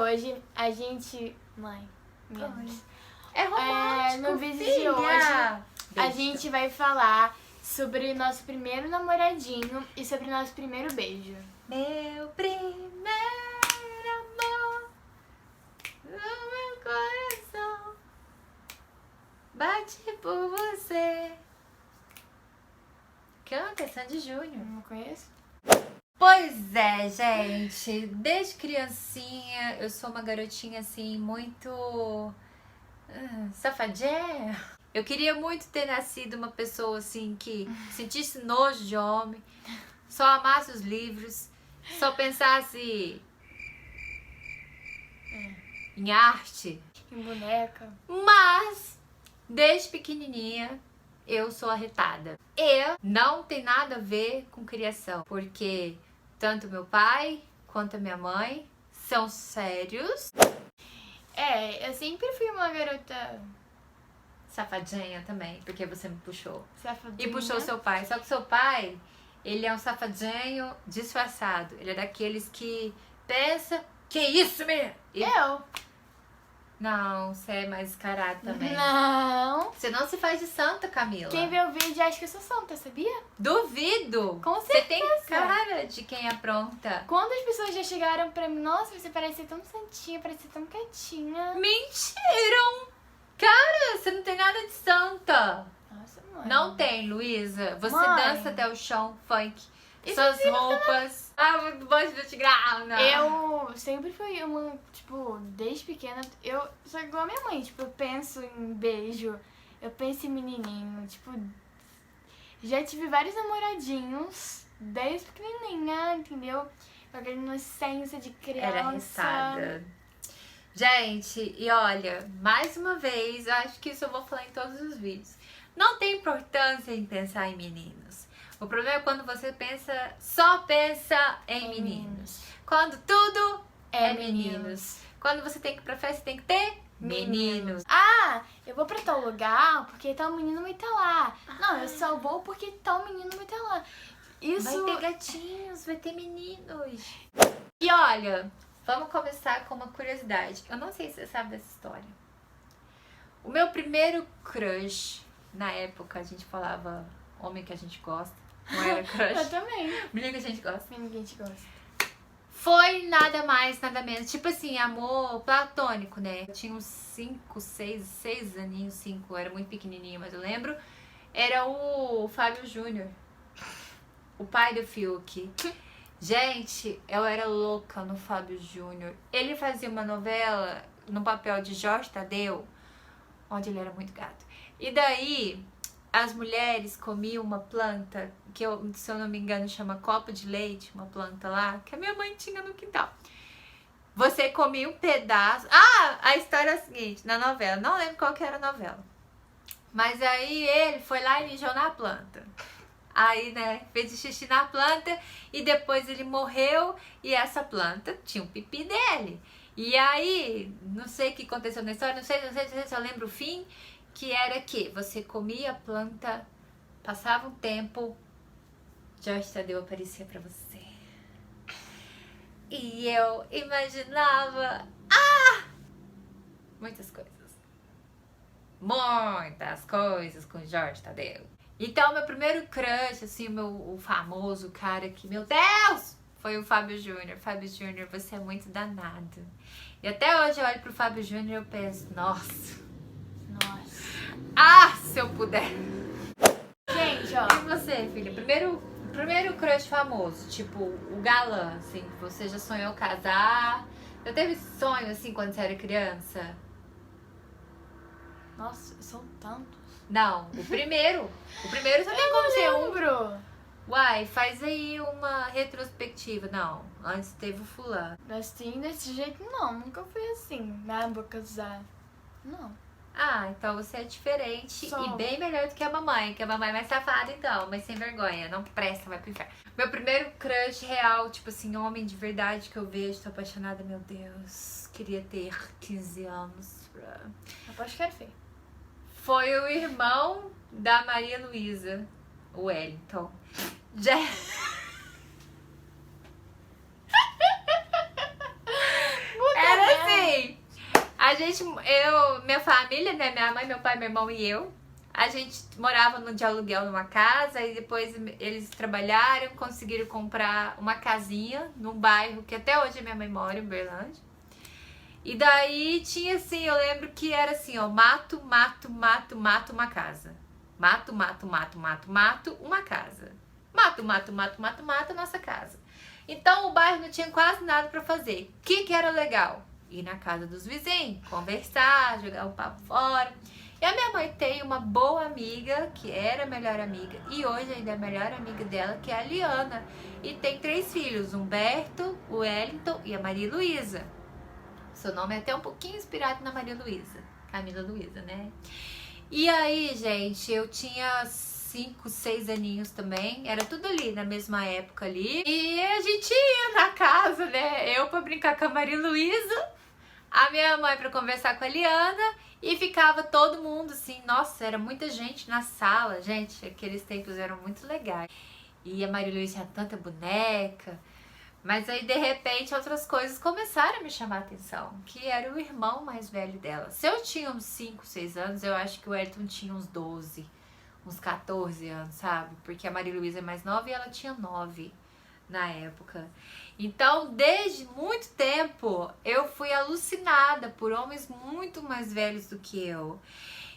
hoje a gente... Mãe, menos. É romântico, no vídeo filha. de hoje, a Besta. gente vai falar sobre nosso primeiro namoradinho e sobre nosso primeiro beijo. Meu primeiro amor, o meu coração bate por você. Canta, Sandy Júnior. Não conheço? Pois é, gente. Desde criancinha eu sou uma garotinha assim, muito safadinha. Eu queria muito ter nascido uma pessoa assim que sentisse nojo de homem, só amasse os livros, só pensasse em arte. Em boneca. Mas, desde pequenininha, eu sou arretada. E não tem nada a ver com criação, porque tanto meu pai quanto a minha mãe são sérios. Eu sempre fui uma garota Safadinha também, porque você me puxou. safadinha. E puxou seu pai. Só que seu pai, ele é um safadinho disfarçado. Ele é daqueles que pensa, que isso, menina? Eu? Não, você é mais descarado também. Não. Você não se faz de santa, Camila. Quem vê o vídeo acha que eu sou santa, sabia? Duvido! Com Você tem certeza. cara de quem apronta. Quantas pessoas já chegaram pra mim, nossa, você parece ser tão santinha, parece ser tão quietinha. Mentiram! Cara, você não tem nada de santa. Nossa, mãe. Não tem, Luísa. Você Mãe. dança até o chão, funk. Isso Suas roupas. Ah, muito bom de te grana. Eu sempre fui uma, tipo, desde pequena, eu sou igual a minha mãe, tipo, eu penso em beijo, eu penso em menininho, tipo, já tive vários namoradinhos desde pequenininha, entendeu? Com aquela inocência de criança. Era arrestada. Gente, e olha, mais uma vez, acho que isso eu vou falar em todos os vídeos. Não tem importância em pensar em meninos. O problema é quando você só pensa em meninos. Quando tudo é meninos. Quando você tem que ir pra festa, tem que ter meninos. Ah, eu vou pra tal lugar porque tal menino vai estar lá. Não, eu só vou porque tal menino vai estar lá. Isso... Vai ter gatinhos, vai ter meninos. E olha, vamos começar com uma curiosidade. Eu não sei se você sabe dessa história. O meu primeiro crush, na época a gente falava homem que a gente gosta, não era Eu crush, também. menino que a gente gosta. Ninguém te gosta. Foi nada mais, nada menos. Tipo assim, amor platônico, né? Eu tinha uns 5, 6 aninhos, 5, eu era muito pequenininha, mas eu lembro. Era o Fábio Júnior, o pai do Fiuk. Gente, eu era louca no Fábio Júnior. Ele fazia uma novela no papel de Jorge Tadeu, onde ele era muito gato. E daí, as mulheres comiam uma planta, que eu, se eu não me engano chama copo de leite, uma planta lá, que a minha mãe tinha no quintal. Você comia um pedaço... Ah, a história é a seguinte, na novela, não lembro qual que era a novela. Mas aí ele foi lá e mijou na planta. Aí, né, fez xixi na planta e depois ele morreu e essa planta tinha um pipi dele. E aí, não sei o que aconteceu na história, não sei se eu lembro o fim, que era que você comia a planta, passava um tempo, Jorge Tadeu aparecia pra você. E eu imaginava, muitas coisas. Muitas coisas com Jorge Tadeu. Então, meu primeiro crush, assim, o famoso cara que, meu Deus, foi o Fábio Júnior. Fábio Júnior, você é muito danado. E até hoje eu olho pro Fábio Júnior e eu penso, nossa. Se eu puder. Gente, ó. E você, filha? Primeiro crush famoso, tipo, o galã, assim, você já sonhou casar? Já teve sonho, assim, quando você era criança? Nossa, são tantos. Não, o primeiro você tem como ser um. Lembro. Uai, faz aí uma retrospectiva. Não, antes teve o fulano. Assim, desse jeito, não. Nunca fui assim. Ah, vou casar. Não. Ah, então você é diferente Sou. e bem melhor do que a mamãe é mais safada então, mas sem vergonha, não presta, vai pro inferno. Meu primeiro crush real, tipo assim, homem de verdade que eu vejo, tô apaixonada, meu Deus, queria ter 15 anos. Aposto que era feio. Foi o irmão da Maria Luísa, o Wellington. Era minha família, né? Minha mãe, meu pai, meu irmão e eu. A gente morava de aluguel numa casa e depois eles trabalharam, conseguiram comprar uma casinha num bairro que até hoje a minha mãe mora, em Uberlândia. E daí tinha assim, eu lembro que era assim, ó, mato, mato, mato, mato, uma casa. Mato, mato, mato, mato, mato, uma casa. Mato, mato, mato, mato, mato, nossa casa. Então o bairro não tinha quase nada pra fazer. O que era legal? Ir na casa dos vizinhos, conversar, jogar o papo fora. E a minha mãe tem uma boa amiga, que era a melhor amiga, e hoje ainda é a melhor amiga dela, que é a Liana. E tem 3 filhos, Humberto, o Wellington e a Maria Luísa. Seu nome é até um pouquinho inspirado na Maria Luísa, Camila Luísa, né? E aí, gente, eu tinha 5, 6 aninhos também, era tudo ali na mesma época ali. E a gente ia na casa, né? Eu pra brincar com a Maria Luísa, a minha mãe pra conversar com a Liana, e ficava todo mundo assim, nossa, era muita gente na sala, gente, aqueles tempos eram muito legais. E a Maria Luísa tinha tanta boneca, mas aí de repente outras coisas começaram a me chamar a atenção, que era o irmão mais velho dela. Se eu tinha uns 5, 6 anos, eu acho que o Elton tinha uns 12, uns 14 anos, sabe? Porque a Maria Luísa é mais nova e ela tinha 9 na época. Então, desde muito tempo, eu fui alucinada por homens muito mais velhos do que eu.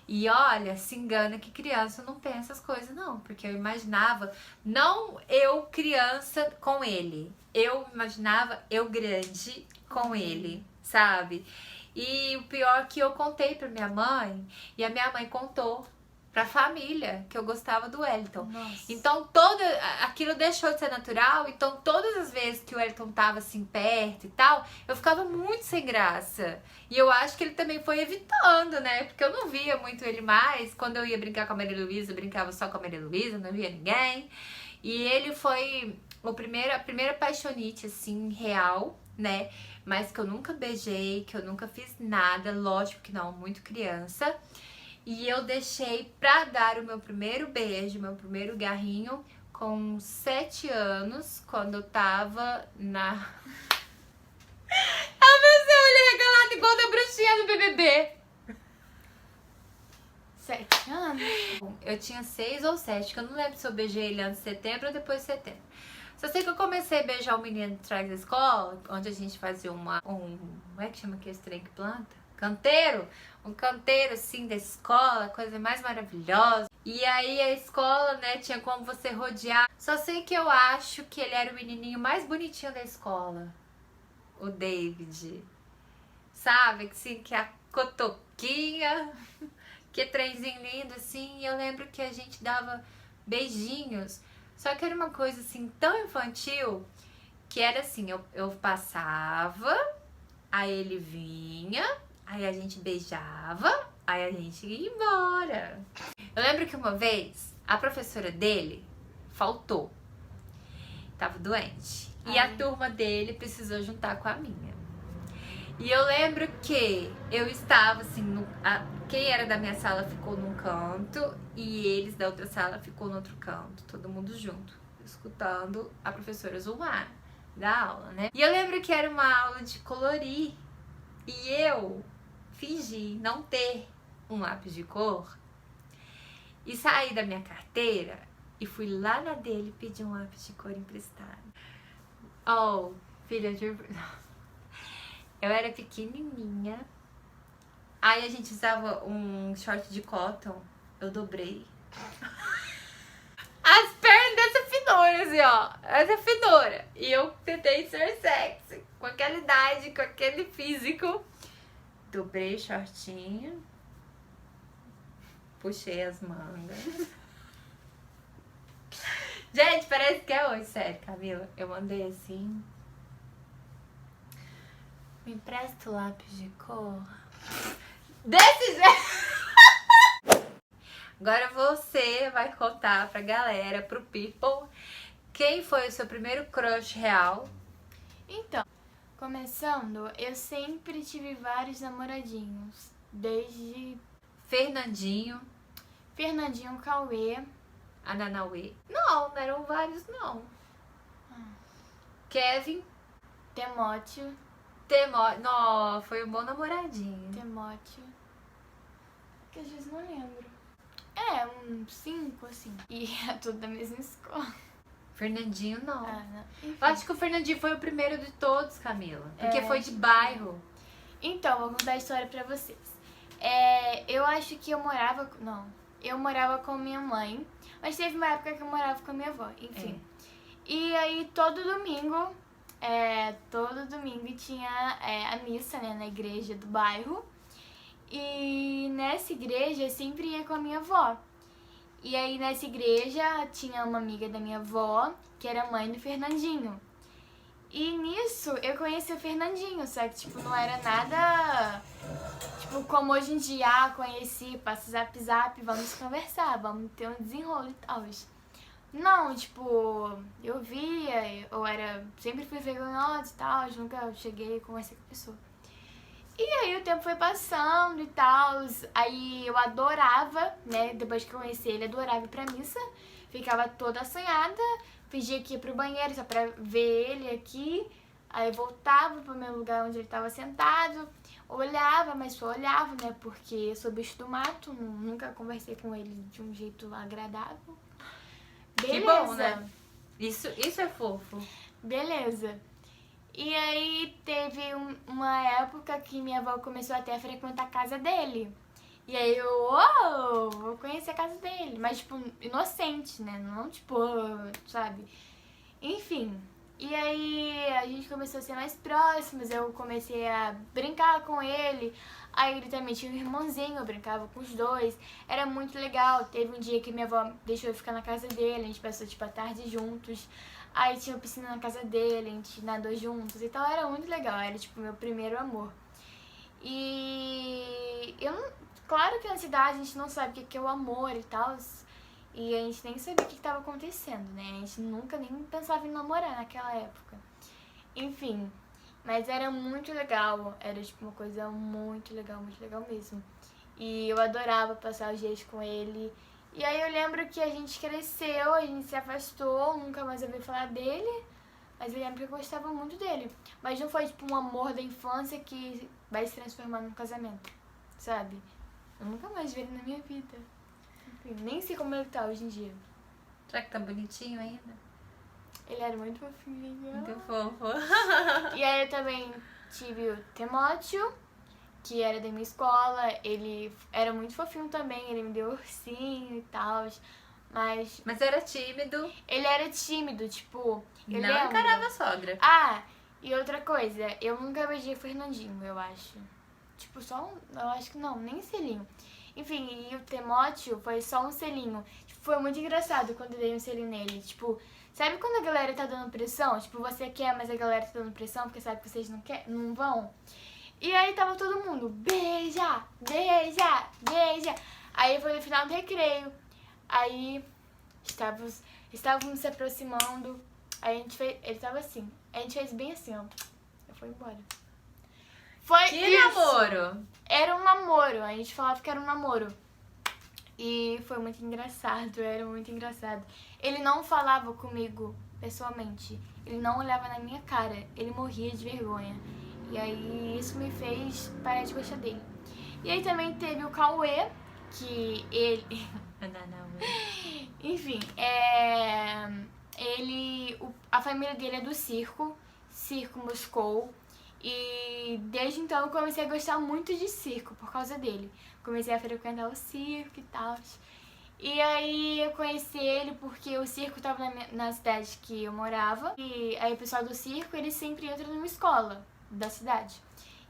E olha, se engana que criança não pensa as coisas, não. Porque eu imaginava, não eu criança com ele. Eu imaginava eu grande com ele, sabe? E o pior é que eu contei pra minha mãe, e a minha mãe contou pra família que eu gostava do Wellington. Nossa. Então aquilo deixou de ser natural. Então todas as vezes que o Wellington tava assim perto e tal, eu ficava muito sem graça. E eu acho que ele também foi evitando, né? Porque eu não via muito ele mais. Quando eu ia brincar com a Maria Luísa, eu brincava só com a Maria Luísa, não via ninguém. E ele foi a primeira paixonite assim real, né? Mas que eu nunca beijei, que eu nunca fiz nada, lógico que não, muito criança. E eu deixei pra dar o meu primeiro beijo, meu primeiro garrinho, com 7 anos, quando eu tava na... Eu pensei, olhei regalado igual da bruxinha do BBB. 7 anos? Eu tinha 6 ou 7, que eu não lembro se eu beijei ele antes de setembro ou depois de setembro. Só sei que eu comecei a beijar o menino atrás da escola, onde a gente fazia como é que chama aquele trem que planta? Canteiro, um canteiro assim da escola, coisa mais maravilhosa. E aí a escola, né, tinha como você rodear. Só sei que eu acho que ele era o menininho mais bonitinho da escola, o David. Sabe, assim, que a cotoquinha, que trenzinho lindo assim. E eu lembro que a gente dava beijinhos. Só que era uma coisa assim tão infantil, que era assim, eu passava, aí ele vinha, aí a gente beijava, aí a gente ia embora. Eu lembro que uma vez, a professora dele faltou. Tava doente. E a turma dele precisou juntar com a minha. E eu lembro que eu estava assim, quem era da minha sala ficou num canto e eles da outra sala ficou no outro canto, todo mundo junto, escutando a professora zoar da aula, né? E eu lembro que era uma aula de colorir e eu fingi não ter um lápis de cor e saí da minha carteira e fui lá na dele pedir um lápis de cor emprestado. Oh, filha de... Eu era pequenininha. Aí a gente usava um short de cotton. Eu dobrei. As pernas dessa finura, assim, ó. Essa finura. E eu tentei ser sexy. Com aquela idade, com aquele físico. Dobrei o shortinho. Puxei as mangas. Gente, parece que é hoje, sério, Camila. Eu mandei assim... Me empresta o lápis de cor. Desse jeito. Agora você vai contar pra galera, pro people, quem foi o seu primeiro crush real. Então, começando, eu sempre tive vários namoradinhos. Desde Fernandinho, Cauê. Ananauê. Não eram vários, não. Kevin, Timóteo. Não, foi um bom namoradinho. Timóteo. Que às vezes não lembro. É, uns 5, assim. E é tudo da mesma escola. Fernandinho, não. Ah, não. Enfim. Eu acho que o Fernandinho foi o primeiro de todos, Camila. Porque foi de bairro. Então, vou contar a história pra vocês. Eu acho que eu morava... Não, eu morava com minha mãe. Mas teve uma época que eu morava com a minha avó. Enfim. E aí, todo domingo tinha a missa, né, na igreja do bairro. E nessa igreja eu sempre ia com a minha avó. E aí nessa igreja tinha uma amiga da minha avó, que era mãe do Fernandinho. E nisso eu conheci o Fernandinho, só que tipo, não era nada tipo como hoje em dia, conheci, passa zap, vamos conversar, vamos ter um desenrolo e tal. Não, tipo, eu via, sempre fui vergonhosa e tal, nunca cheguei a conversar com a pessoa. E aí o tempo foi passando e tal, aí eu adorava, né, depois que eu conheci ele, adorava ir pra missa, ficava toda assanhada, fingia que ia pro banheiro só pra ver ele aqui, aí voltava pro meu lugar onde ele tava sentado, olhava, mas só olhava, né, porque eu sou bicho do mato, nunca conversei com ele de um jeito agradável. Beleza. Que bom, né? Isso é fofo. Beleza. E aí teve uma época que minha avó começou até a frequentar a casa dele. E aí eu, vou conhecer a casa dele. Mas, tipo, inocente, né? Não, tipo, sabe? Enfim. E aí a gente começou a ser mais próximos, eu comecei a brincar com ele. Aí ele também tinha um irmãozinho, eu brincava com os dois. Era muito legal. Teve um dia que minha avó deixou eu ficar na casa dele, a gente passou, tipo, a tarde juntos. Aí tinha uma piscina na casa dele, a gente nadou juntos, então era muito legal, era tipo meu primeiro amor. E claro que na cidade a gente não sabe o que é o amor e tal, e a gente nem sabia o que estava acontecendo, né? A gente nunca nem pensava em namorar naquela época. Enfim, mas era muito legal, era tipo uma coisa muito legal mesmo. E eu adorava passar os dias com ele. E aí eu lembro que a gente cresceu, a gente se afastou, nunca mais ouvi falar dele, mas eu lembro que eu gostava muito dele. Mas não foi tipo um amor da infância que vai se transformar num casamento, sabe? Eu nunca mais vi ele na minha vida. Enfim, nem sei como ele tá hoje em dia. Será que tá bonitinho ainda? Ele era muito fofinho. Muito fofo. E aí eu também tive o Timóteo, que era da minha escola, ele era muito fofinho também, ele me deu ursinho e tal, Mas era tímido. ele era tímido, tipo, eu Não lembro. encarava a sogra. Ah, e outra coisa, eu nunca beijei o Fernandinho, eu acho. Tipo, eu acho que não, nem selinho. Enfim, e o Timóteo foi só um selinho. Tipo, foi muito engraçado quando eu dei um selinho nele, tipo... Sabe quando a galera tá dando pressão? Tipo, você quer, mas a galera tá dando pressão porque sabe que vocês não vão? E aí tava todo mundo, beija, beija, beija. Aí foi no final do recreio. Aí estávamos se aproximando. Aí ele tava assim. A gente fez bem assim, ó. Eu fui embora. Foi Que isso. namoro? Era um namoro. A gente falava que era um namoro. E foi muito engraçado, era muito engraçado. Ele não falava comigo pessoalmente. Ele não olhava na minha cara. Ele morria de vergonha. E aí isso me fez parar de gostar dele. E aí também teve o Cauê, que ele... Enfim, a família dele é do Circo Moscou. E desde então eu comecei a gostar muito de circo por causa dele. Comecei a frequentar o circo e tal. E aí eu conheci ele porque o circo estava na cidade que eu morava. E aí o pessoal do circo, ele sempre entra numa escola da cidade.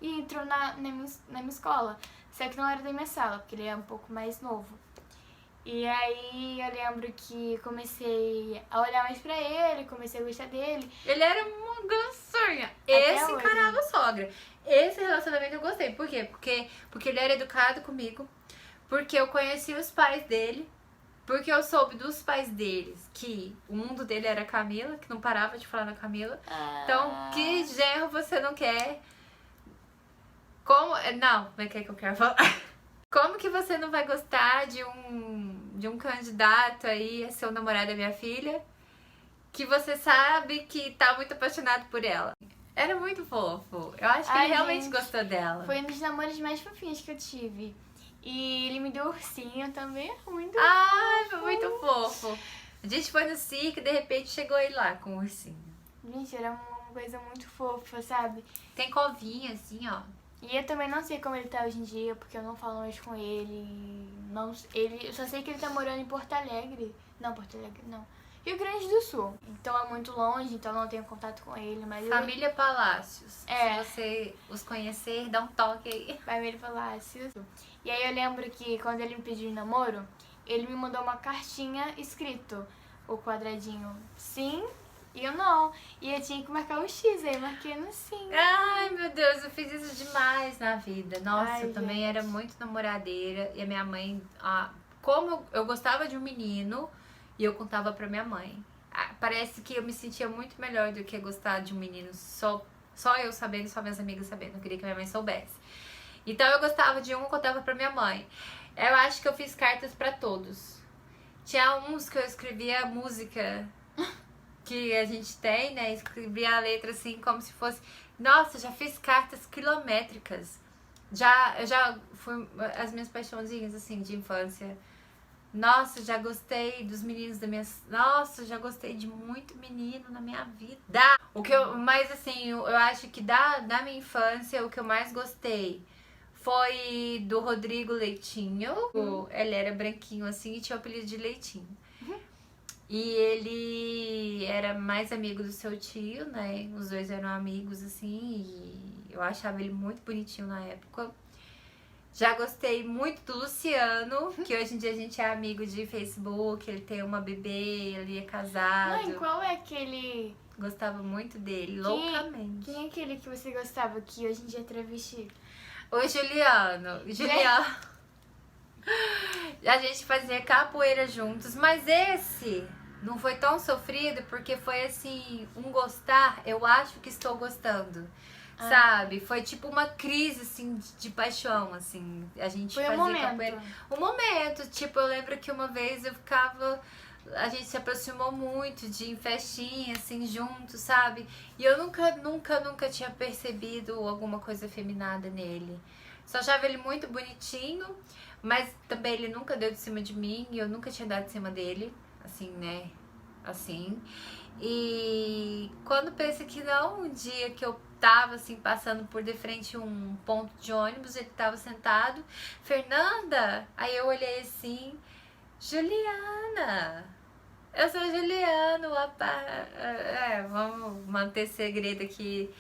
E entrou na minha escola. Só que não era da minha sala, porque ele é um pouco mais novo. E aí eu lembro que comecei a olhar mais pra ele, comecei a gostar dele. Ele era uma gançonha. Até Esse hoje. encarava a sogra. Esse relacionamento eu gostei. Por quê? Porque ele era educado comigo. Porque eu conheci os pais dele. Porque eu soube dos pais deles que o mundo dele era a Camila, que não parava de falar na Camila. Então, que genro você não quer? Como... Não, como é que eu quero falar? Como que você não vai gostar de um candidato aí a ser o namorado da minha filha, que você sabe que tá muito apaixonado por ela? Era muito fofo. Eu acho que Ai, ele realmente gente, gostou dela. Foi um dos namoros mais fofinhos que eu tive. E ele me deu ursinho também, muito Ai, fofo. foi muito fofo. A gente foi no circo e de repente chegou ele lá com o ursinho. Gente, era uma coisa muito fofa, sabe? Tem covinha assim, ó. E eu também não sei como ele tá hoje em dia, porque eu não falo mais com ele. Não, eu só sei que ele tá morando em Porto Alegre. Não, Porto Alegre, não. Rio Grande do Sul. Então é muito longe, então eu não tenho contato com ele, mas Família Palácios. É. Se você os conhecer, dá um toque aí. Família Palácios. E aí eu lembro que quando ele me pediu namoro, ele me mandou uma cartinha escrito, o quadradinho sim e o não. E eu tinha que marcar o X, aí eu marquei no sim. Ai, meu Deus, eu fiz isso demais na vida. Nossa, Ai, eu também gente. era muito namoradeira. E a minha mãe, como eu gostava de um menino, e eu contava pra minha mãe. Parece que eu me sentia muito melhor do que gostar de um menino só eu sabendo, só minhas amigas sabendo. Eu queria que minha mãe soubesse. Então eu gostava de um, eu contava pra minha mãe. Eu acho que eu fiz cartas pra todos. Tinha uns que eu escrevia música que a gente tem, né? Escrevia a letra assim como se fosse... Nossa, já fiz cartas quilométricas. Eu já fui... As minhas paixãozinhas, assim, de infância. Nossa, já gostei dos meninos da minha... Nossa, já gostei de muito menino na minha vida. O que eu... Mas, assim, eu acho que da minha infância, o que eu mais gostei foi do Rodrigo Leitinho. Ele era branquinho, assim, e tinha o apelido de Leitinho. E ele era mais amigo do seu tio, né? Os dois eram amigos, assim, e eu achava ele muito bonitinho na época. Já gostei muito do Luciano, que hoje em dia a gente é amigo de Facebook, ele tem uma bebê, ele é casado. Mãe, qual é aquele... Gostava muito dele, loucamente. Quem é aquele que você gostava, que hoje em dia é travesti? O Juliano. Juliano. A gente fazia capoeira juntos, mas esse não foi tão sofrido porque foi assim, um gostar, eu acho que estou gostando. Sabe? Foi tipo uma crise, assim, de paixão, assim. A gente Foi fazia um momento. capoeira. Um momento, tipo, eu lembro que uma vez eu ficava... A gente se aproximou muito de ir em festinha, assim, junto, sabe? E eu nunca tinha percebido alguma coisa afeminada nele. Só achava ele muito bonitinho, mas também ele nunca deu de cima de mim e eu nunca tinha dado de cima dele, assim, né? Assim. E quando pensa que não, um dia que eu tava assim passando por de frente um ponto de ônibus, ele tava sentado, Fernanda, aí eu olhei assim, Juliana, eu sou Juliano, vamos manter segredo aqui.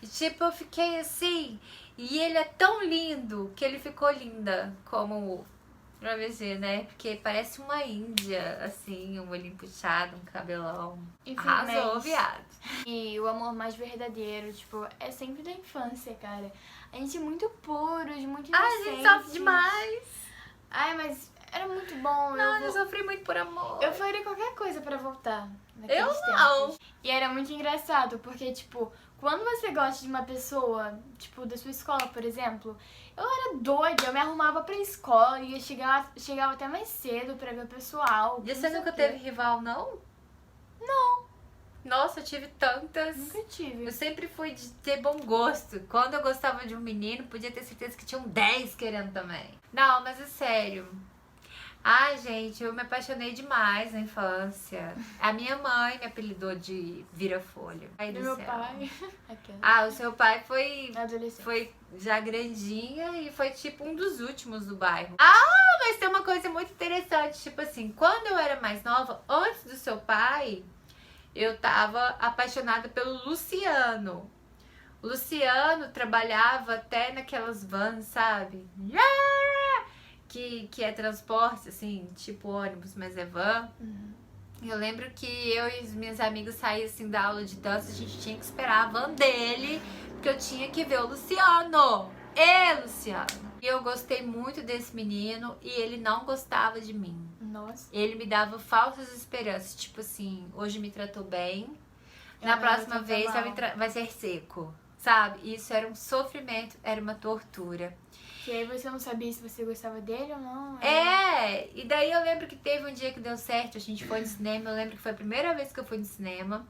E tipo, eu fiquei assim, e ele é tão lindo que ele ficou linda, como pra ver, né? Porque parece uma índia, assim, um olhinho puxado, um cabelão. Enfim, Arrasou, mas- viado. E o amor mais verdadeiro, tipo, é sempre da infância, cara. A gente é muito puros, muito Ai, a inocentes. gente sofre demais. Ai, mas era muito bom. Não, eu sofri muito por amor. Eu faria qualquer coisa pra voltar naqueles Eu não. tempos. E era muito engraçado, porque, tipo, quando você gosta de uma pessoa, tipo, da sua escola, por exemplo, eu era doida, eu me arrumava pra escola e eu chegava até mais cedo pra ver o pessoal. E não você sei nunca o quê. teve rival, não? Não, Nossa, eu tive tantas. nunca tive. Eu sempre fui de ter bom gosto. Quando eu gostava de um menino, podia ter certeza que tinham 10 querendo também. Não, mas é sério. Ai, gente, eu me apaixonei demais na infância. A minha mãe me apelidou de Vira-Folha. Ai, Do do meu céu. pai. Aquela. Ah, o seu pai foi Adolescente. já grandinha e foi tipo um dos últimos do bairro. Ah, mas tem uma coisa muito interessante, tipo assim, quando eu era mais nova, antes do seu pai, eu tava apaixonada pelo Luciano. O Luciano trabalhava até naquelas vans, sabe? Que é transporte, assim, tipo ônibus, mas é van. Eu lembro que eu e os meus amigos saíam assim da aula de dança, a gente tinha que esperar a van dele, porque eu tinha que ver o Luciano. Luciano! E eu gostei muito desse menino e ele não gostava de mim. Nossa. Ele me dava falsas esperanças, tipo assim, hoje me tratou bem, na Amanhã próxima vai vez tratar vai ser seco, sabe? Isso era um sofrimento, era uma tortura. Que aí você não sabia se você gostava dele ou não. E daí eu lembro que teve um dia que deu certo, a gente foi no cinema, eu lembro que foi a primeira vez que eu fui no cinema,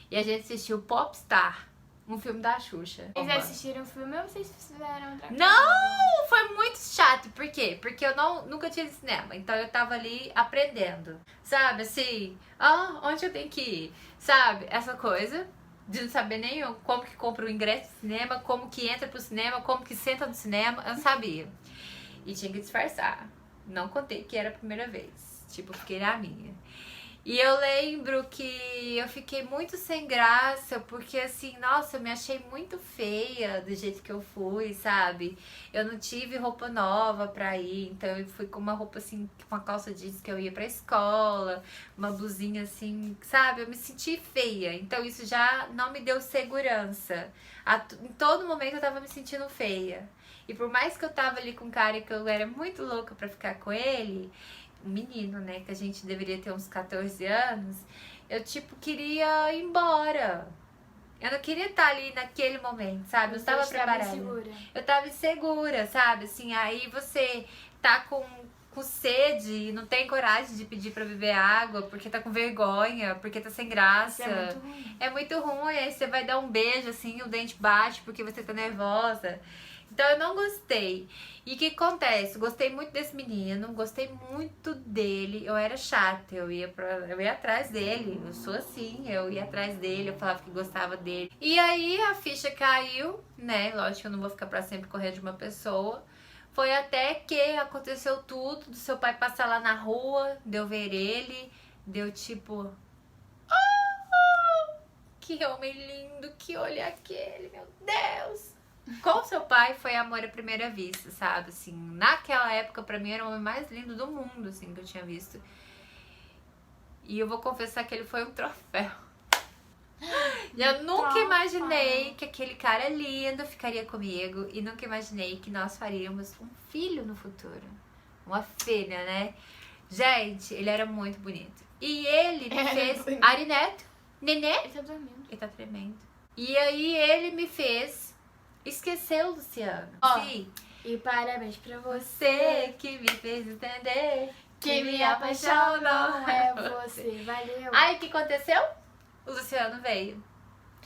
e a gente assistiu Popstar. Um filme da Xuxa. Vocês assistiram o filme ou vocês fizeram outra coisa? Não! Foi muito chato. Por quê? Porque eu nunca tinha ido no cinema. Então eu tava ali aprendendo. Sabe, assim... onde eu tenho que ir? Sabe, essa coisa de não saber nem como que compra o ingresso do cinema, como que entra pro cinema, como que senta no cinema. Eu não sabia. E tinha que disfarçar. Não contei que era a primeira vez. Tipo, fiquei na minha. E eu lembro que eu fiquei muito sem graça, porque assim, nossa, eu me achei muito feia do jeito que eu fui, sabe? Eu não tive roupa nova pra ir, então eu fui com uma roupa assim, com uma calça jeans que eu ia pra escola, uma blusinha assim, sabe? Eu me senti feia, então isso já não me deu segurança. Em todo momento eu tava me sentindo feia. E por mais que eu tava ali com um cara que eu era muito louca pra ficar com ele, um menino, né, que a gente deveria ter uns 14 anos, eu, tipo, queria ir embora. Eu não queria estar ali naquele momento, sabe? Eu estava preparada. Insegura. Eu tava insegura, sabe? Assim, aí você tá com sede e não tem coragem de pedir pra beber água porque tá com vergonha, porque tá sem graça. Isso é muito ruim. É muito ruim, aí você vai dar um beijo, assim, o dente bate porque você tá nervosa. Então eu não gostei. E o que acontece? Gostei muito desse menino, gostei muito dele. Eu era chata, eu ia atrás dele. Eu sou assim, eu ia atrás dele, eu falava que gostava dele. E aí a ficha caiu, né? Lógico que eu não vou ficar pra sempre correndo de uma pessoa. Foi até que aconteceu tudo, do seu pai passar lá na rua, deu ver ele, deu tipo... Que homem lindo, que olho é aquele, meu Deus! Com seu pai foi amor à primeira vista, sabe? Assim, naquela época, pra mim, era o homem mais lindo do mundo, assim, que eu tinha visto. E eu vou confessar que ele foi um troféu. Eu nunca imaginei que aquele cara lindo ficaria comigo. E nunca imaginei que nós faríamos um filho no futuro. Uma filha, né? Gente, ele era muito bonito. E ele me fez... Ari Neto, Nenê. Ele tá dormindo. Ele tá tremendo. E aí ele me fez... Esqueceu, Luciano. Sim. E parabéns pra você Você que me fez entender que me apaixonou. É você, valeu. Aí o que aconteceu? O Luciano veio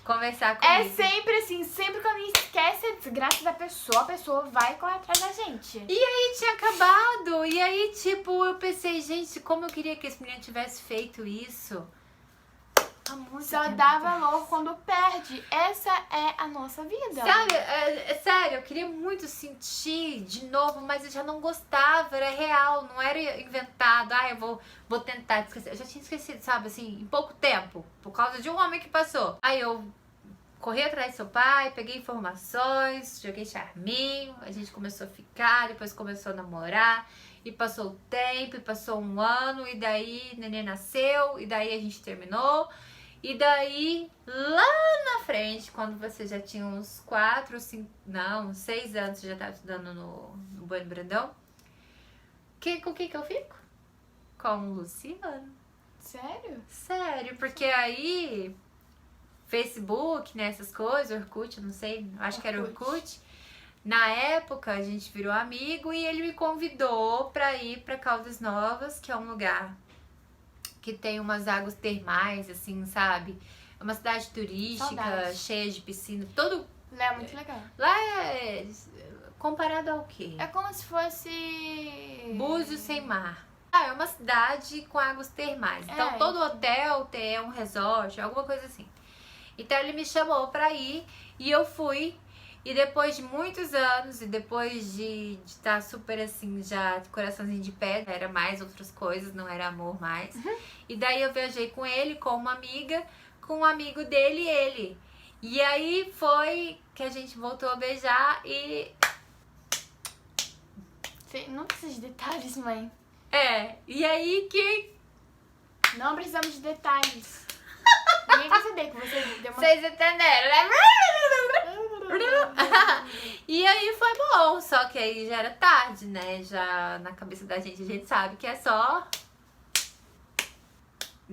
conversar comigo. É sempre assim, sempre quando a gente esquece a desgraça da pessoa, a pessoa vai correr atrás da gente. E aí tinha acabado. E aí, tipo, eu pensei, gente, como eu queria que esse menino tivesse feito isso. Só dá valor quando perde. Essa é a nossa vida. Sabe, é sério, eu queria muito sentir de novo, mas eu já não gostava, era real, não era inventado. Eu vou tentar esquecer. Eu já tinha esquecido, sabe, assim, em pouco tempo, por causa de um homem que passou. Aí eu corri atrás do seu pai, peguei informações, joguei charminho, a gente começou a ficar, depois começou a namorar. E passou o tempo, e passou um ano, e daí neném nasceu, e daí a gente terminou. E daí, lá na frente, quando você já tinha uns 4 ou 5, não, 6 anos, você já estava estudando no Bueno Brandão, com quem que eu fico? Com o Luciano. Sério? Sério, porque aí, Facebook, né, essas coisas, Orkut, eu não sei, acho que era Orkut. Na época, a gente virou amigo e ele me convidou pra ir pra Caldas Novas, que é um lugar que tem umas águas termais, assim, sabe? É uma cidade turística, Saudade. cheia de piscina, todo... Lá é muito legal. Lá é... comparado ao quê? É como se fosse... Búzios sem mar. É uma cidade com águas termais. Então, todo hotel tem um resort, alguma coisa assim. Então, ele me chamou pra ir e eu fui. E depois de muitos anos, e depois de estar super assim, já coraçãozinho de pedra, era mais outras coisas, não era amor mais. E daí eu viajei com ele, com uma amiga, com um amigo dele e ele. E aí foi que a gente voltou a beijar e... Não precisa de detalhes, mãe. E aí que... Não precisamos de detalhes. Ninguém quer saber que você deu uma... Vocês entenderam, né? E aí foi bom, só que aí já era tarde, né? Já na cabeça da gente, a gente sabe que é só...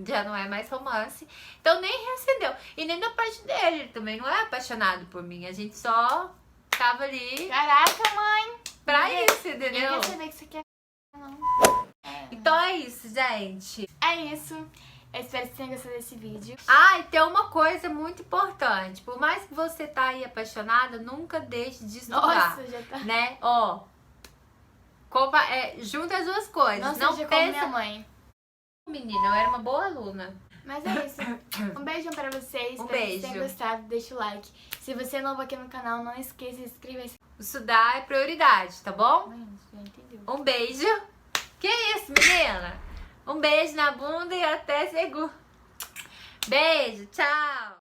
Já não é mais romance. Então nem reacendeu. E nem da parte dele, ele também não é apaixonado por mim. A gente só tava ali Caraca, mãe! pra Ninguém- isso, entendeu? Ninguém quer saber que você quer... Não. Então é isso, gente. É isso. Eu espero que você tenha gostado desse vídeo. Ah, e tem uma coisa muito importante. Por mais que você tá aí apaixonada, nunca deixe de estudar. Nossa, já tá. Né? Ó, junta as duas coisas. Não seja como minha pensa... mãe. Menina, eu era uma boa aluna. Mas é isso. Um beijão pra vocês. Espero que vocês tenham gostado. Deixa o like. Se você é novo aqui no canal, não esqueça de se inscrever. Estudar é prioridade, tá bom? Já entendeu. Um beijo. Que isso, menina? Um beijo na bunda e até seguro. Beijo, tchau.